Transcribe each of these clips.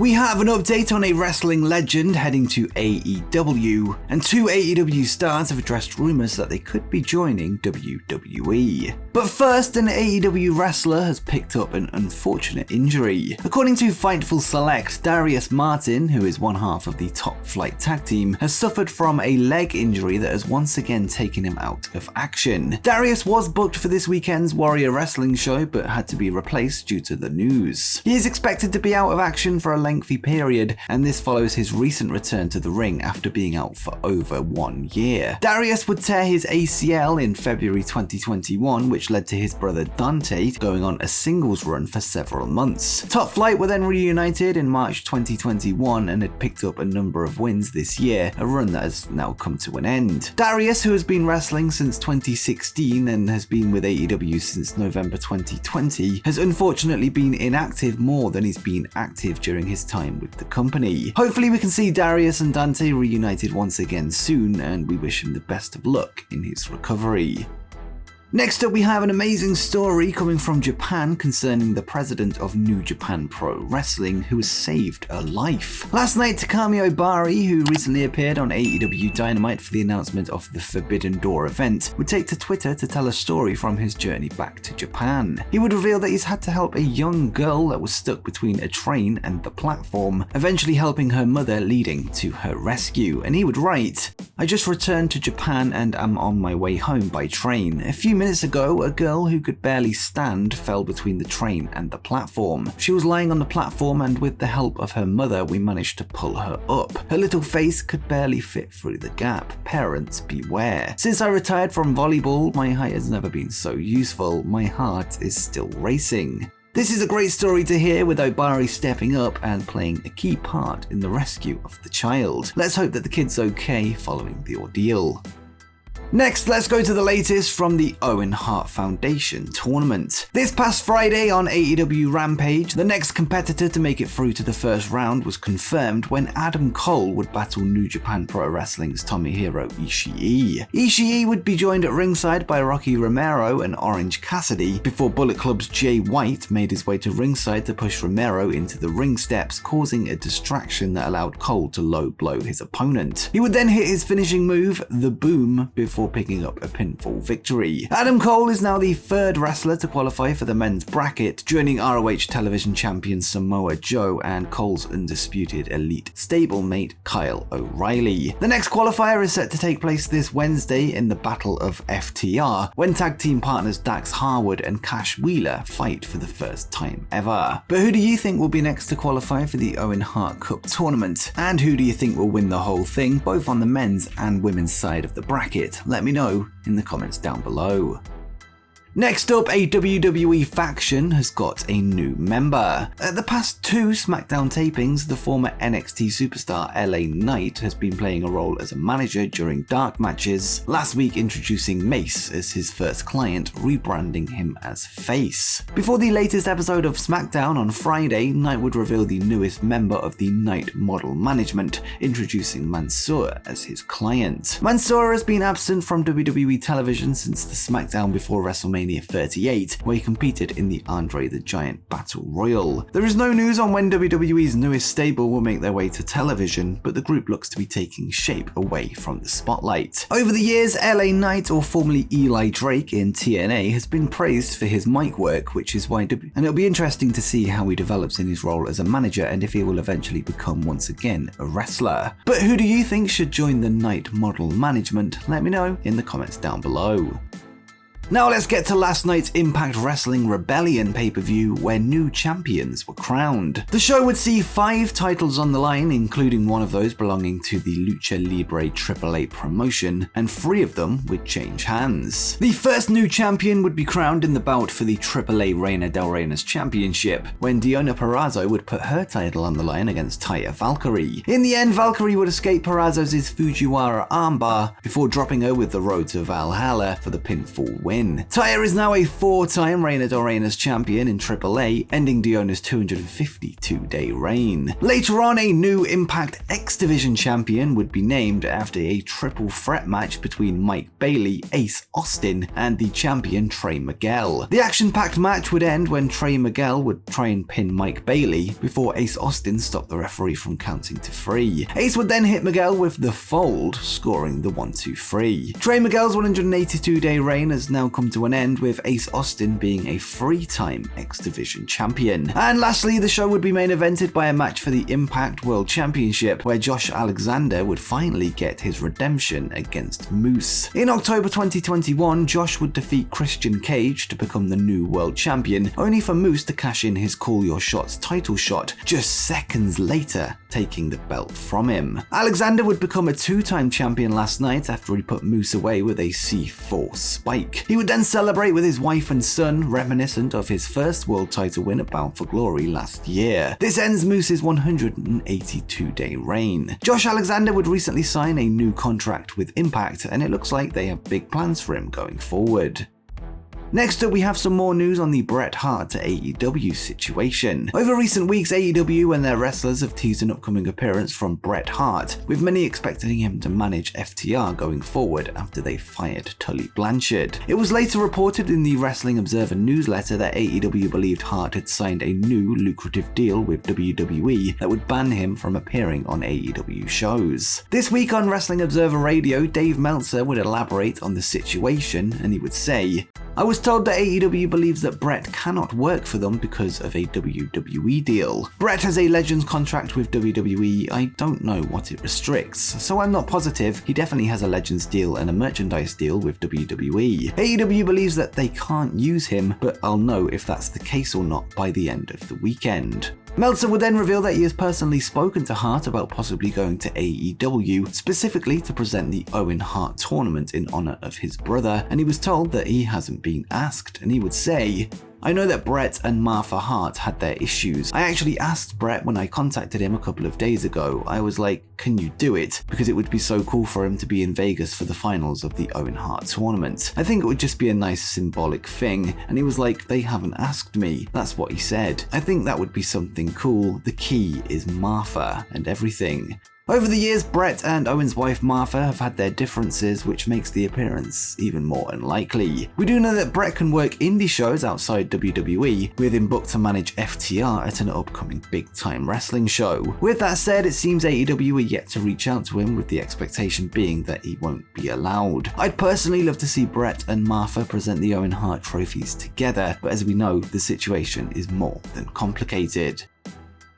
We have an update on a wrestling legend heading to AEW, and 2 AEW stars have addressed rumors that they could be joining WWE. But first, an AEW wrestler has picked up an unfortunate injury. According to Fightful Select, Darius Martin, who is one half of the Top Flight tag team, has suffered from a leg injury that has once again taken him out of action. Darius was booked for this weekend's Warrior Wrestling show, but had to be replaced due to the news. He is expected to be out of action for a lengthy period, and this follows his recent return to the ring after being out for over 1 year. Darius would tear his ACL in February 2021, which led to his brother Dante going on a singles run for several months. Top Flight were then reunited in March 2021 and had picked up a number of wins this year, a run that has now come to an end. Darius, who has been wrestling since 2016 and has been with AEW since November 2020, has unfortunately been inactive more than he's been active during his time with the company. Hopefully we can see Darius and Dante reunited once again soon, and we wish him the best of luck in his recovery. Next up, we have an amazing story coming from Japan concerning the president of New Japan Pro Wrestling who has saved a life. Last night, Takami Obari, who recently appeared on AEW Dynamite for the announcement of the Forbidden Door event, would take to Twitter to tell a story from his journey back to Japan. He would reveal that he's had to help a young girl that was stuck between a train and the platform, eventually helping her mother, leading to her rescue. And he would write, "I just returned to Japan and am on my way home by train. A few minutes ago, a girl who could barely stand fell between the train and the platform. She was lying on the platform, and with the help of her mother, we managed to pull her up. Her little face could barely fit through the gap. Parents, beware. Since I retired from volleyball, my height has never been so useful. My heart is still racing." This is a great story to hear, with Obari stepping up and playing a key part in the rescue of the child. Let's hope that the kid's okay following the ordeal. Next, let's go to the latest from the Owen Hart Foundation tournament. This past Friday on AEW Rampage, the next competitor to make it through to the first round was confirmed when Adam Cole would battle New Japan Pro Wrestling's Tomohiro Ishii. Ishii would be joined at ringside by Rocky Romero and Orange Cassidy, before Bullet Club's Jay White made his way to ringside to push Romero into the ring steps, causing a distraction that allowed Cole to low blow his opponent. He would then hit his finishing move, the Boom, before picking up a pinfall victory. Adam Cole is now the third wrestler to qualify for the men's bracket, joining ROH television champion Samoa Joe and Cole's undisputed elite stablemate Kyle O'Reilly. The next qualifier is set to take place this Wednesday in the Battle of FTR, when tag team partners Dax Harwood and Cash Wheeler fight for the first time ever. But who do you think will be next to qualify for the Owen Hart Cup tournament? And who do you think will win the whole thing, both on the men's and women's side of the bracket? Let me know in the comments down below. Next up, a WWE faction has got a new member. At the past 2 SmackDown tapings, the former NXT superstar LA Knight has been playing a role as a manager during dark matches, last week introducing Mace as his first client, rebranding him as Face. Before the latest episode of SmackDown on Friday, Knight would reveal the newest member of the Knight Model Management, introducing Mansoor as his client. Mansoor has been absent from WWE television since the SmackDown before WrestleMania 38, where he competed in the Andre the Giant Battle Royal. There is no news on when WWE's newest stable will make their way to television, but the group looks to be taking shape away from the spotlight. Over the years, LA Knight, or formerly Eli Drake in TNA, has been praised for his mic work, which is why and it'll be interesting to see how he develops in his role as a manager and if he will eventually become once again a wrestler. But who do you think should join the Knight Model Management? Let me know in the comments down below. Now let's get to last night's Impact Wrestling Rebellion pay-per-view, where new champions were crowned. The show would see 5 titles on the line, including one of those belonging to the Lucha Libre AAA promotion, and 3 of them would change hands. The first new champion would be crowned in the bout for the AAA Reina del Reinas Championship, when Deonna Purrazzo would put her title on the line against Taya Valkyrie. In the end, Valkyrie would escape Purrazzo's Fujiwara armbar before dropping her with the Road to Valhalla for the pinfall win. win. Taya is now a 4-time Reina de Reinas champion in AAA, ending Diona's 252-day reign. Later on, a new Impact X Division champion would be named after a triple threat match between Mike Bailey, Ace Austin, and the champion Trey Miguel. The action-packed match would end when Trey Miguel would try and pin Mike Bailey before Ace Austin stopped the referee from counting to 3. Ace would then hit Miguel with the fold, scoring the 1-2-3. Trey Miguel's 182-day reign has now come to an end, with Ace Austin being a 3-time X Division champion. And lastly, the show would be main evented by a match for the Impact World Championship, where Josh Alexander would finally get his redemption against Moose. In October 2021, Josh would defeat Christian Cage to become the new world champion, only for Moose to cash in his Call Your Shots title shot just seconds later, taking the belt from him. Alexander would become a 2-time champion last night after he put Moose away with a C4 spike. He would then celebrate with his wife and son, reminiscent of his first world title win at Bound for Glory last year. This ends Moose's 182-day reign. Josh Alexander would recently sign a new contract with Impact, and it looks like they have big plans for him going forward. Next up, we have some more news on the Bret Hart to AEW situation. Over recent weeks, AEW and their wrestlers have teased an upcoming appearance from Bret Hart, with many expecting him to manage FTR going forward after they fired Tully Blanchard. It was later reported in the Wrestling Observer newsletter that AEW believed Hart had signed a new lucrative deal with WWE that would ban him from appearing on AEW shows. This week on Wrestling Observer Radio, Dave Meltzer would elaborate on the situation, and he would say, "I was told that AEW believes that Bret cannot work for them because of a WWE deal. Bret has a Legends contract with WWE. I don't know what it restricts, so I'm not positive. He definitely has a Legends deal and a merchandise deal with WWE. AEW believes that they can't use him, but I'll know if that's the case or not by the end of the weekend." Meltzer would then reveal that he has personally spoken to Hart about possibly going to AEW, specifically to present the Owen Hart tournament in honor of his brother, and he was told that he hasn't been asked, and he would say, "I know that Bret and Martha Hart had their issues. I actually asked Bret when I contacted him a couple of days ago. I was like, can you do it? Because it would be so cool for him to be in Vegas for the finals of the Owen Hart tournament. I think it would just be a nice symbolic thing." And he was like, "They haven't asked me." That's what he said. I think that would be something cool. The key is Martha and everything. Over the years, Bret and Owen's wife Martha have had their differences, which makes the appearance even more unlikely. We do know that Bret can work indie shows outside WWE, with him booked to manage FTR at an upcoming big-time wrestling show. With that said, it seems AEW are yet to reach out to him, with the expectation being that he won't be allowed. I'd personally love to see Bret and Martha present the Owen Hart trophies together, but as we know, the situation is more than complicated.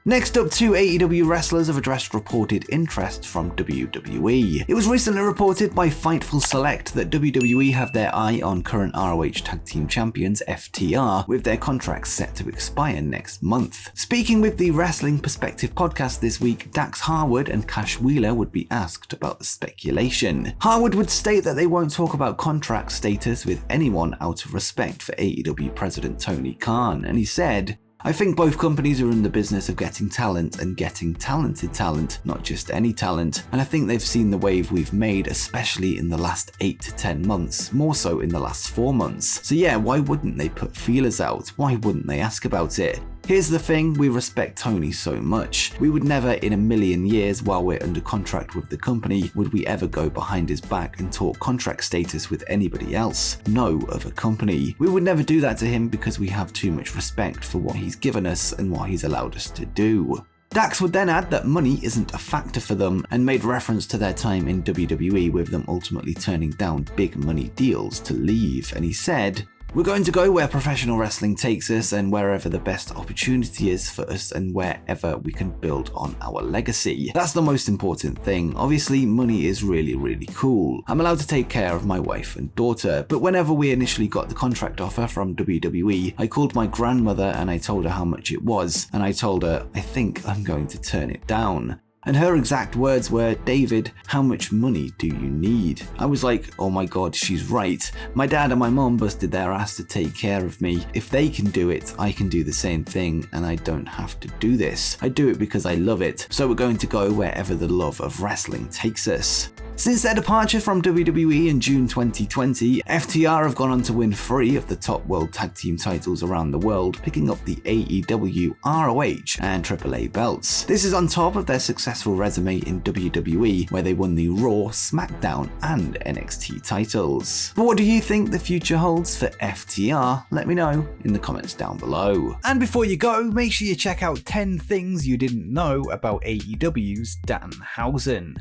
Next up, 2 AEW wrestlers have addressed reported interest from WWE. It was recently reported by Fightful Select that WWE have their eye on current ROH Tag Team Champions FTR, with their contracts set to expire next month. Speaking with the Wrestling Perspective podcast this week, Dax Harwood and Cash Wheeler would be asked about the speculation. Harwood would state that they won't talk about contract status with anyone out of respect for AEW President Tony Khan, and he said, "I think both companies are in the business of getting talent and getting talented talent, not just any talent. And I think they've seen the wave we've made, especially in the last 8 to 10 months, more so in the last 4 months. So yeah, why wouldn't they put feelers out? Why wouldn't they ask about it? Here's the thing, we respect Tony so much. We would never in a million years, while we're under contract with the company, would we ever go behind his back and talk contract status with anybody else. No other company. We would never do that to him because we have too much respect for what he's given us and what he's allowed us to do." Dax would then add that money isn't a factor for them, and made reference to their time in WWE, with them ultimately turning down big money deals to leave, and he said, "We're going to go where professional wrestling takes us and wherever the best opportunity is for us and wherever we can build on our legacy. That's the most important thing. Obviously, money is really, really cool. I'm allowed to take care of my wife and daughter, but whenever we initially got the contract offer from WWE, I called my grandmother and I told her how much it was, and I told her, I think I'm going to turn it down. And her exact words were, "David, how much money do you need?" I was like, oh my god, she's right. My dad and my mom busted their ass to take care of me. If they can do it, I can do the same thing, and I don't have to do this. I do it because I love it. So we're going to go wherever the love of wrestling takes us. Since their departure from WWE in June 2020, FTR have gone on to win 3 of the top World Tag Team titles around the world, picking up the AEW, ROH, and AAA belts. This is on top of their successful resume in WWE, where they won the Raw, SmackDown, and NXT titles. But what do you think the future holds for FTR? Let me know in the comments down below. And before you go, make sure you check out 10 things you didn't know about AEW's Danhausen.